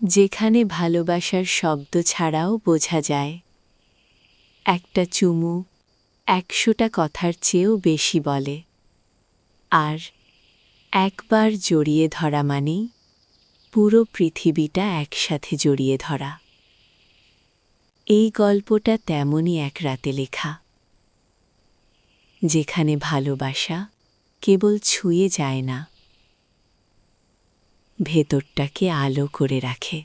যেখানে ভালোবাসার শব্দ ছাড়াও বোঝা যায়। একটা চুমু ১০০টা কথার চেয়েও বেশি বলে। আর একবার জড়িয়ে ধরা মানেই পুরো পৃথিবীটা একসাথে জড়িয়ে ধরা। এই গল্পটা তেমনই এক রাতে লেখা, যেখানে ভালোবাসা কেবল ছুঁয়ে যায় না, ভেতরটাকে আলো করে রাখে।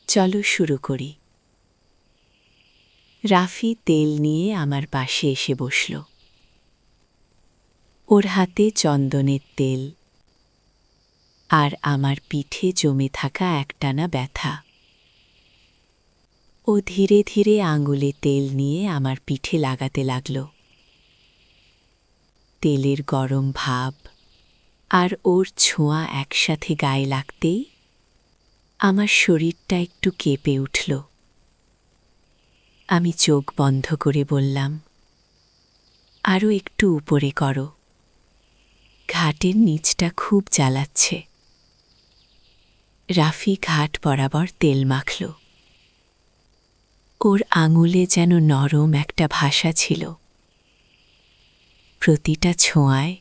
চলো শুরু করি। রাফি তেল নিয়ে আমার পাশে এসে বসল। ওর হাতে চন্দনের তেল, আর আমার পিঠে জমে থাকা একটানা ব্যথা। ও ধীরে ধীরে আঙুলে তেল নিয়ে আমার পিঠে লাগাতে লাগল। তেলের গরম ভাব আর ওর ছোঁয়া একসাথে গায়ে লাগতেই আমার শরীরটা একটু কেঁপে উঠল। আমি চোখ বন্ধ করে বললাম, আরও একটু উপরে করো, ঘাটের নিচটা খুব জ্বালাচ্ছে। রাফি ঘাট বরাবর তেল মাখল। ওর আঙুলে যেন নরম একটা ভাষা ছিল। প্রতিটা ছোঁয়ায়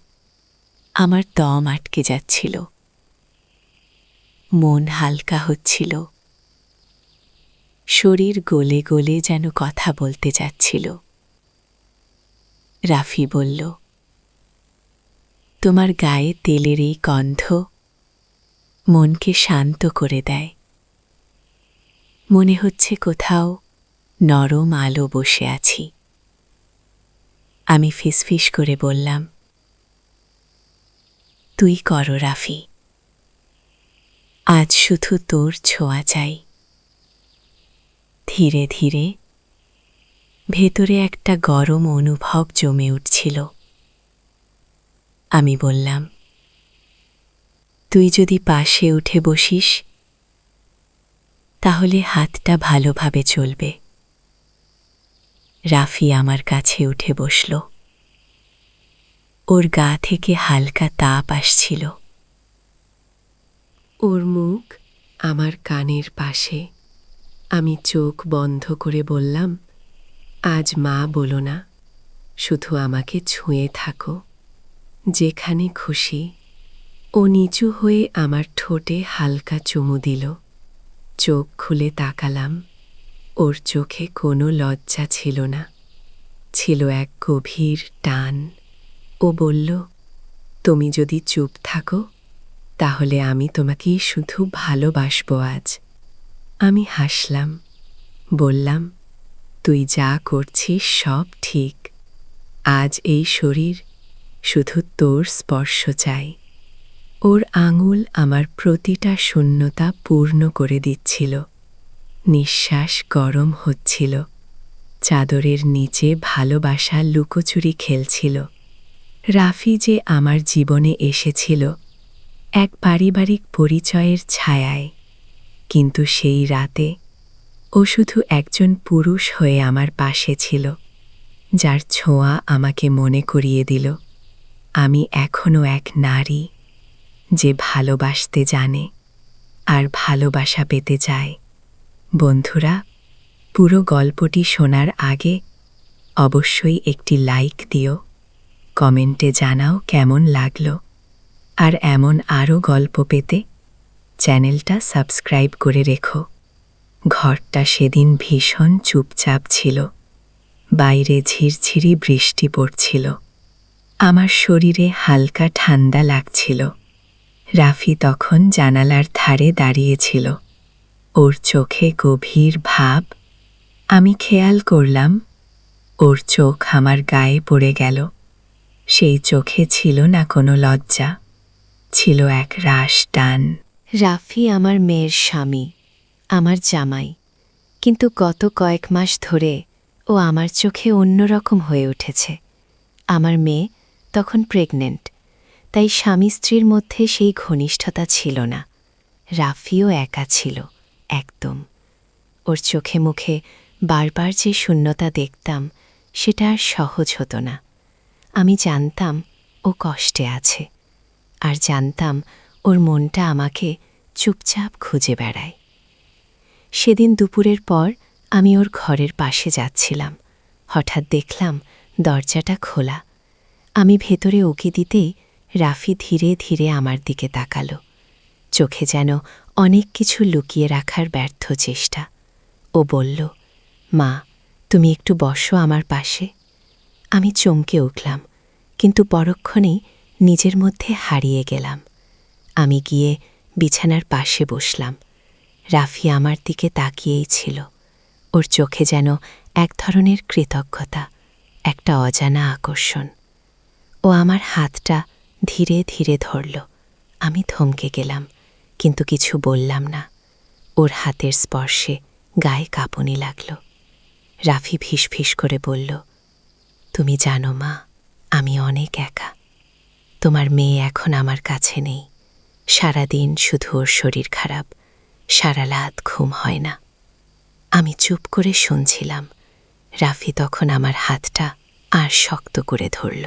আমার দম আটকে যাচ্ছিল, মন হালকা হচ্ছিল, শরীর গলে গলে যেন কথা বলতে যাচ্ছিল। রাফি বলল, তোমার গায়ে তেলের এই গন্ধ মনকে শান্ত করে দেয়। মনে হচ্ছে কোথাও নরম আলো বসে আছি। আমি ফিসফিস করে বললাম, তুই করো রাফি, আজ শুধু তোর ছোঁয়া চাই। ধীরে ধীরে ভেতরে একটা গরম অনুভব জমে উঠছিল। আমি বললাম, তুই যদি পাশে উঠে বসিস তাহলে হাতটা ভালোভাবে চলবে। রাফি আমার কাছে উঠে বসল। ওর গা থেকে হালকা তাপ আসছিল। ওর মুখ আমার কানের পাশে। আমি চোখ বন্ধ করে বললাম, আজ মা বলো না, শুধু আমাকে ছুঁয়ে থাকো, যেখানে খুশি। ও নিচু হয়ে আমার ঠোঁটে হালকা চুমু দিল। চোখ খুলে তাকালাম। ওর চোখে কোনো লজ্জা ছিল না, ছিল এক গভীর টান। ও বলল, তুমি যদি চুপ থাকো তাহলে আমি তোমাকেই শুধু ভালোবাসবো আজ। আমি হাসলাম, বললাম, তুই যা করছিস সব ঠিক। আজ এই শরীর শুধু তোর স্পর্শ চাই। ওর আঙুল আমার প্রতিটা শূন্যতা পূর্ণ করে দিচ্ছিল। নিঃশ্বাস গরম হচ্ছিল। চাদরের নিচে ভালোবাসা লুকোচুরি খেলছিল। রাফি যে আমার জীবনে এসেছিল এক পারিবারিক পরিচয়ের ছায়ায়, কিন্তু সেই রাতে ও শুধু একজন পুরুষ হয়ে আমার পাশে ছিল, যার ছোঁয়া আমাকে মনে করিয়ে দিল আমি এখনও এক নারী, যে ভালোবাসতে জানে আর ভালোবাসা পেতে চায়। বন্ধুরা, পুরো গল্পটি শোনার আগে অবশ্যই একটি লাইক দিও, কমেন্টে জানাও কেমন লাগলো। আর এমন আরও গল্প পেতে চ্যানেলটা সাবস্ক্রাইব করে রেখো। ঘরটা সেদিন ভীষণ চুপচাপ ছিল। বাইরে ঝিরঝিরি বৃষ্টি পড়ছিল। আমার শরীরে হালকা ঠান্ডা লাগছিল। রাফি তখন জানালার ধারে দাঁড়িয়েছিল, ওর চোখে গভীর ভাব। আমি খেয়াল করলাম ওর চোখ আমার গায়ে পড়ে গেল। সেই চোখে ছিল না কোনো লজ্জা, ছিল এক রাশ টান। রাফি আমার মেয়ের স্বামী, আমার জামাই, কিন্তু গত কয়েক মাস ধরে ও আমার চোখে অন্যরকম হয়ে উঠেছে। আমার মেয়ে তখন প্রেগনেন্ট, তাই স্বামী স্ত্রীর মধ্যে সেই ঘনিষ্ঠতা ছিল না। রাফিও একা ছিল একদম। ওর চোখে মুখে বারবার যে শূন্যতা দেখতাম সেটা আর সহজ হতো না। আমি জানতাম ও কষ্টে আছে, আর জানতাম ওর মনটা আমাকে চুপচাপ খুঁজে বেড়ায়। সেদিন দুপুরের পর আমি ওর ঘরের পাশে যাচ্ছিলাম। হঠাৎ দেখলাম দরজাটা খোলা। আমি ভেতরে উকি দিতেই রাফি ধীরে ধীরে আমার দিকে তাকালো, চোখে যেন অনেক কিছু লুকিয়ে রাখার ব্যর্থ চেষ্টা। ও বলল, মা, তুমি একটু বসো আমার পাশে। আমি চমকে উঠলাম, কিন্তু পরক্ষণেই নিজের মধ্যে হারিয়ে গেলাম। আমি গিয়ে বিছানার পাশে বসলাম। রাফি আমার দিকে তাকিয়েই ছিল। ওর চোখে যেন এক ধরনের কৃতজ্ঞতা, একটা অজানা আকর্ষণ। ও আমার হাতটা ধীরে ধীরে ধরল। আমি থমকে গেলাম, কিন্তু কিছু বললাম না। ওর হাতের স্পর্শে গায়ে কাঁপুনি লাগল। রাফি ফিসফিস করে বলল, তুমি জানো মা, আমি অনেক একা। তোমার মেয়ে এখন আমার কাছে নেই। সারাদিন শুধু ওর শরীর খারাপ, সারা রাত ঘুম হয় না। আমি চুপ করে শুনছিলাম। রাফি তখন আমার হাতটা আর শক্ত করে ধরল।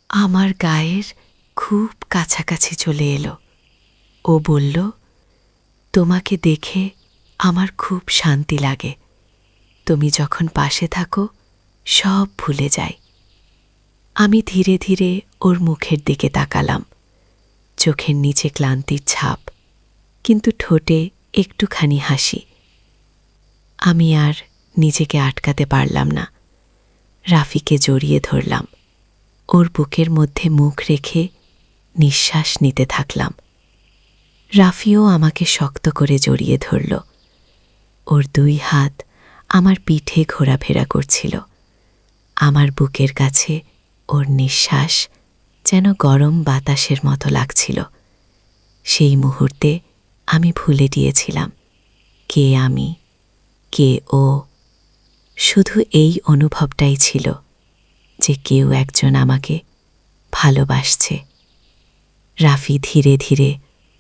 আমার গায়ের খুব কাছাকাছি চলে এলো। ও বলল, তোমাকে দেখে আমার খুব শান্তি লাগে। তুমি যখন পাশে থাকো সব ভুলে যাই। আমি ধীরে ধীরে ওর মুখের দিকে তাকালাম। চোখের নিচে ক্লান্তির ছাপ, কিন্তু ঠোঁটে একটুখানি হাসি। আমি আর নিজেকে আটকাতে পারলাম না। রাফিকে জড়িয়ে ধরলাম। ওর বুকের মধ্যে মুখ রেখে নিঃশ্বাস নিতে থাকলাম। রাফিও আমাকে শক্ত করে জড়িয়ে ধরল। ওর দুই হাত আমার পিঠে ঘোরাফেরা করছিল। আমার বুকের কাছে ওর নিঃশ্বাস যেন গরম বাতাসের মতো লাগছিল। সেই মুহূর্তে আমি ভুলে গিয়েছিলাম কে আমি, কে ও। শুধু এই অনুভবটাই ছিল যে কেউ একজন আমাকে ভালোবাসছে। রাফি ধীরে ধীরে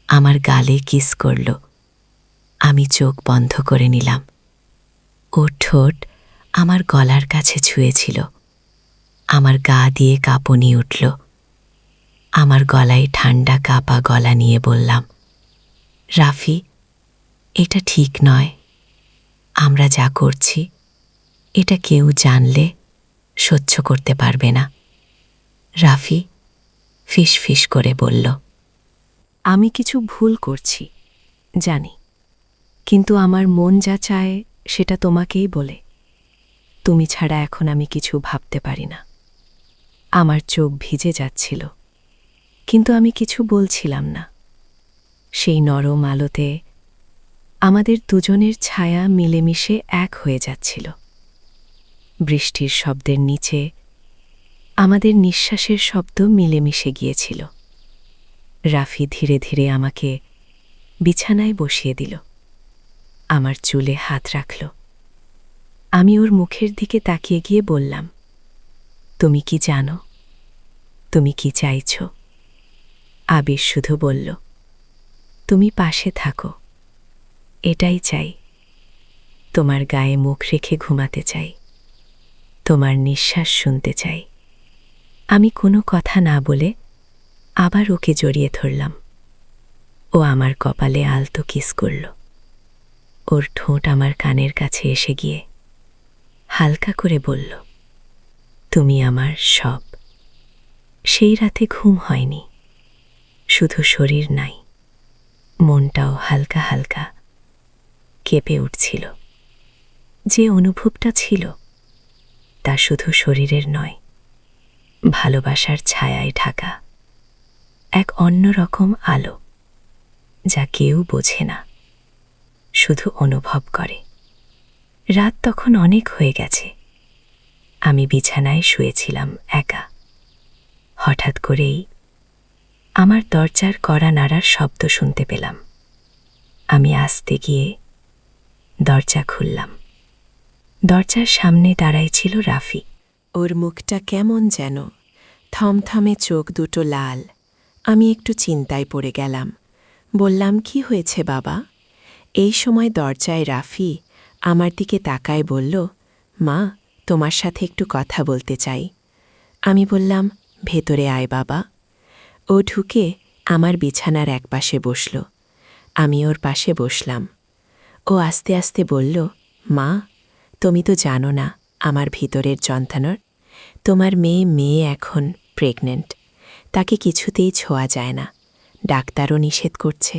আমার গালে কিস করল। আমি চোখ বন্ধ করে নিলাম। ওর ঠোঁট আমার গলার কাছে ছুঁয়েছিল। আমার গা দিয়ে কাঁপুনি উঠল। আমার গলায় ঠান্ডা কাঁপা গলা নিয়ে বললাম, রাফি, এটা ঠিক নয়। আমরা যা করছি এটা কেউ জানলে সহ্য করতে পারবে না। রাফি ফিসফিস করে বলল, আমি কিছু ভুল করছি জানি, কিন্তু আমার মন যা চায় সেটা তোমাকেই বলে। তুমি ছাড়া এখন আমি কিছু ভাবতে পারি না। আমার চোখ ভিজে যাচ্ছিল, কিন্তু আমি কিছু বলছিলাম না। সেই নরম আলোতে আমাদের দুজনের ছায়া মিলেমিশে এক হয়ে যাচ্ছিল। বৃষ্টির শব্দের নিচে আমাদের নিঃশ্বাসের শব্দ মিলেমিশে গিয়েছিল। রাফি ধীরে ধীরে আমাকে বিছানায় বসিয়ে দিল। আমার চুলে হাত রাখল। আমি ওর মুখের দিকে তাকিয়ে গিয়ে বললাম, তুমি কি জানো? তুমি কি চাইছ? আবির শুধু বলল, তুমি পাশে থাকো। এটাই চাই। তোমার গায়ে মুখ রেখে ঘুমাতে চাই। তোমার নিঃশ্বাস শুনতে চাই। আমি কোনো কথা না বলে আবার ওকে জড়িয়ে ধরলাম। ও আমার কপালে আলতো কিস করল। ওর ঠোঁট আমার কানের কাছে এসে গিয়ে হালকা করে বলল, তুমি আমার সব। সেই রাতে ঘুম হয়নি। শুধু শরীর নাই, মনটাও হালকা হালকা কেঁপে উঠছিল। যে অনুভবটা ছিল তা শুধু শরীরের নয়, ভালোবাসার ছায়ায় ঢাকা এক অন্যরকম আলো, যা কেউ বোঝে না, শুধু অনুভব করে। রাত তখন অনেক হয়ে গেছে। আমি বিছানায় শুয়েছিলাম একা। হঠাৎ করেই আমার দরজার কড়া নাড়ার শব্দ শুনতে পেলাম। আমি আস্তে গিয়ে দরজা খুললাম। দরজার সামনে দাঁড়াই ছিল রাফি। ওর মুখটা কেমন যেন, থমথমে চোখ দুটো লাল। আমি একটু চিন্তায় পড়ে গেলাম। বললাম, কি হয়েছে বাবা? এই সময় দরজায় রাফি আমার দিকে তাকায় বলল, মা, তোমার সাথে একটু কথা বলতে চাই। আমি বললাম, ভেতরে আয় বাবা। ও ঢুকে আমার বিছানার একপাশে বসল। আমি ওর পাশে বসলাম। ও আস্তে আস্তে বলল, মা, তুমি তো জানো না আমার ভিতরের যন্ত্রণার। তোমার মেয়ে এখন প্রেগনেন্ট। তাকে কিছুতেই ছোঁয়া যায় না, ডাক্তারও নিষেধ করছে।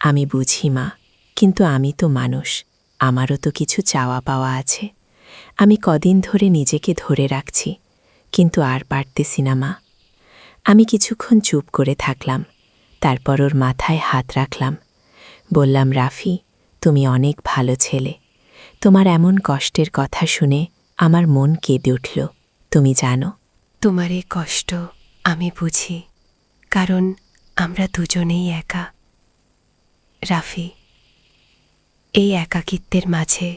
আমি বুঝি মা, কিন্তু আমি তো মানুষ, আমারও তো কিছু চাওয়া পাওয়া আছে। আমি কদিন ধরে নিজেকে ধরে রাখছি, কিন্তু আর পারতেছি না মা। আমি কিছুক্ষণ চুপ করে থাকলাম, তারপর ওর মাথায় হাত রাখলাম। বললাম, রাফি, তুমি অনেক ভালো ছেলে। তোমার এমন কষ্টের কথা শুনে আমার মন কেঁদে উঠল। তুমি জানো, তোমার এই কষ্ট আমি বুঝি, কারণ আমরা দুজনেই একা। রাফি, এই একাকিত্বের মাঝে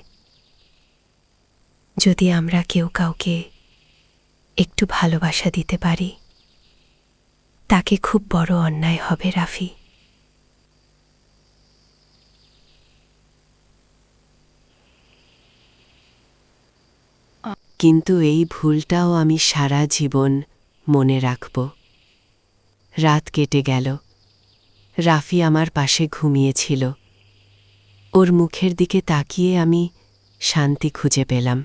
যদি আমরা কেউ কাউকে একটু ভালোবাসা দিতে পারি, তাকে খুব বড় অন্যায় হবে রাফি। কিন্তু এই ভুলটাও আমি সারা জীবন মনে রাখব। রাত কেটে গেল। রাফি আমার পাশে ঘুমিয়েছিল। ওর মুখের দিকে তাকিয়ে আমি শান্তি খুঁজে পেলাম।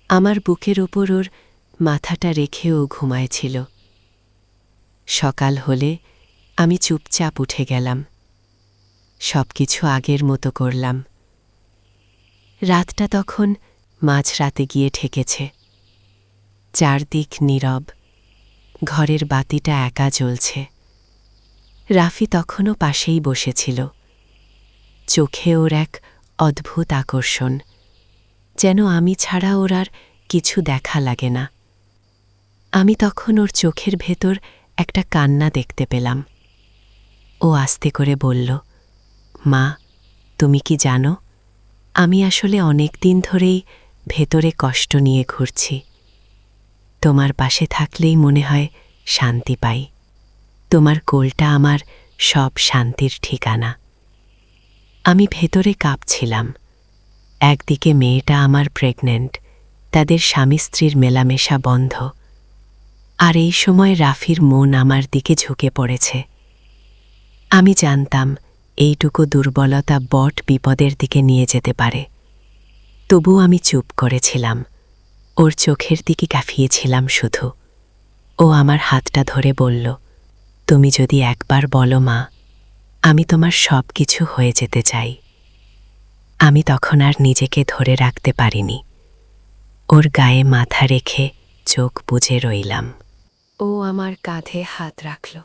আমার বুকের ওপর ওর মাথাটা রেখে ও ঘুমায়ছিল। সকাল হলে আমি চুপচাপ উঠে গেলাম। সবকিছু আগের মতো করলাম। রাতটা তখন মাঝরাতে গিয়ে ঠেকেছে। চারদিক নীরব, ঘরের বাতিটা একা জ্বলছে। রাফি তখনও পাশেই বসেছিল। চোখে ওর এক অদ্ভুত আকর্ষণ, যেন আমি ছাড়া ওর আর কিছু দেখা লাগে না। আমি তখন ওর চোখের ভেতর একটা কান্না দেখতে পেলাম। ও আস্তে করে বলল, মা, তুমি কি জানো, আমি আসলে অনেক দিন ধরেই ভেতরে কষ্ট নিয়ে ঘুরছি। তোমার পাশে থাকলেই মনে হয় শান্তি পাই। তোমার কোলটা আমার সব শান্তির ঠিকানা। আমি ভেতরে কাঁপছিলাম। একদিকে মেয়েটা আমার প্রেগনেন্ট, তাদের স্বামী স্ত্রীর মেলামেশা বন্ধ, আর এই সময় রাফির মন আমার দিকে ঝুঁকে পড়েছে। আমি জানতাম এইটুকু দুর্বলতা বট বিপদের দিকে নিয়ে যেতে পারে। তবু আমি চুপ করেছিলাম, ওর চোখের দিকে কাঁপিয়েছিলাম শুধু। ও আমার হাতটা ধরে বলল, তুমি যদি একবার বলো মা, আমি তোমার সব কিছু হয়ে যেতে চাই। আমি তখন আর নিজেকে ধরে রাখতে পারিনি। ওর গায়ে মাথা রেখে চোখ বুজে রইলাম। ও আমার কাঁধে হাত রাখল,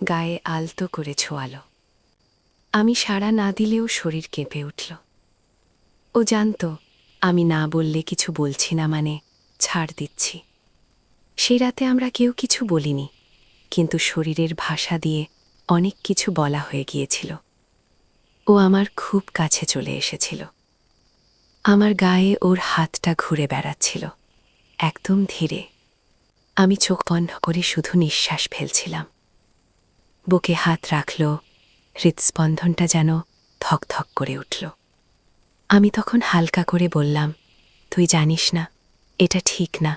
গায়ে আলতো করে ছোঁয়াল। আমি সাড়া না দিলেও শরীর কেঁপে উঠল। ও জানত আমি না বললে কিছু বলছি না, মানে ছাড় দিচ্ছি। সেই রাতে আমরা কেউ কিছু বলিনি, কিন্তু শরীরের ভাষা দিয়ে অনেক কিছু বলা হয়ে গিয়েছিল। ও আমার খুব কাছে চলে এসেছিল। আমার গায়ে ওর হাতটা ঘুরে বেড়াচ্ছিল, একদম ধীরে। আমি চোখ বন্ধ করে শুধু নিঃশ্বাস ফেলছিলাম। বুকে হাত রাখল, হৃৎস্পন্দনটা যেন ধকধক করে উঠল। আমি তখন হালকা করে বললাম, তুই জানিস না, এটা ঠিক না।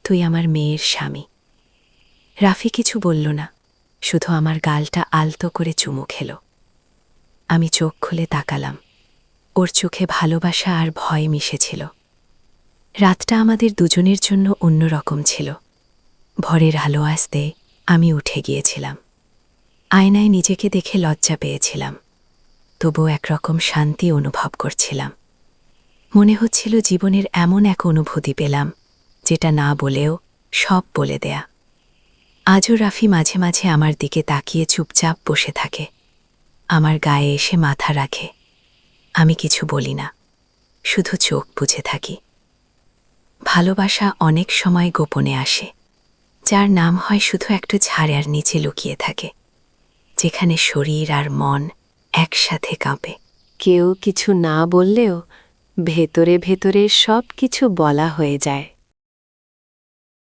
তুই আমার মেয়ের স্বামী। রাফি কিছু বলল না, শুধু আমার গালটা আলতো করে চুমু খেল। আমি চোখ খুলে তাকালাম। ওর চোখে ভালোবাসা আর ভয় মিশেছিল। রাতটা আমাদের দুজনের জন্য অন্যরকম ছিল। ভোরের আলো আসতে আমি উঠে গিয়েছিলাম। আয়নায় নিজেকে দেখে লজ্জা পেয়েছিলাম, তবুও একরকম শান্তি অনুভব করছিলাম। মনে হচ্ছিল জীবনের এমন এক অনুভূতি পেলাম, যেটা না বলেও সব বলে দেয়া। আজও রাফি মাঝে মাঝে আমার দিকে তাকিয়ে চুপচাপ বসে থাকে, আমার গায়ে এসে মাথা রাখে। আমি কিছু বলি না, শুধু চোখ বুজে থাকি। ভালোবাসা অনেক সময় গোপনে আসে, যার নাম হয় শুধু একটু ঝাড়ের নিচে লুকিয়ে থাকে, যেখানে শরীর আর মন একসাথে কাঁপে। কেউ কিছু না বললেও ভেতরে ভেতরে সব কিছু বলা হয়ে যায়।